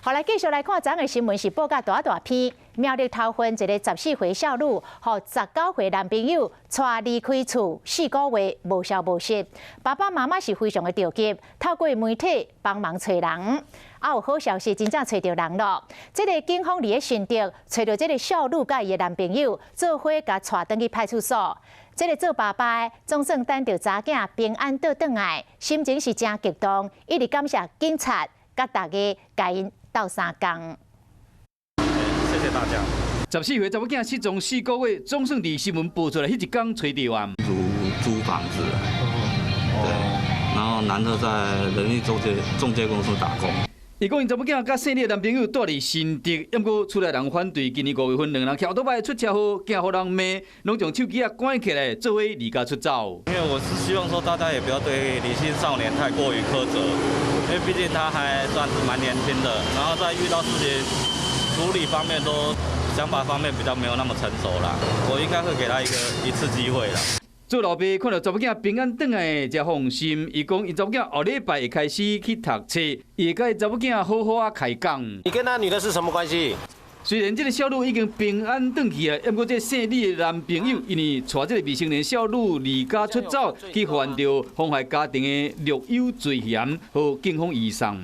后来继续来看，昨日新闻是报甲大篇，苗栗头份一个14岁少女，和19岁男朋友带离开厝4个月，无消无息。爸爸妈妈是非常的着急，透过媒体帮忙找人。有好消息，真正找到人了。这个警方伫咧寻找，找到这个少女甲伊的男朋友，做伙甲带登去派出所。这个做爸爸的总算等到查囝平安倒转来，心情是真激动，一直感谢警察甲大家甲因斗3工。谢谢大家。14岁查某囝失踪4个月，总算伫新闻报出来，迄一天找到啊。租房子，对，然后男的在人力中介公司打工。伊讲因查某囝甲姓李的男朋友住伫新竹，毋过厝内人反对，今年5月份2人骑倒摆出车祸，惊互人骂，拢将手机关起来，做伙离家出走。因为我是希望说大家也不要对李姓少年太过于苛责，因为毕竟他还算是蛮年轻的，然后在遇到事情处理方面想法方面比较没有那么成熟啦，我应该会给他一次机会啦。做老爸看到查某囝平安转来，才放心。伊讲，因查某囝后礼拜会开始去读册，会甲伊查某囝好好开讲。你跟那女的是什么关系？虽然这个小女已经平安转去啊，不过这姓李的男朋友因为带这个未成年小女离家出走，去犯着妨害家庭的虐幼罪嫌，和警方移送。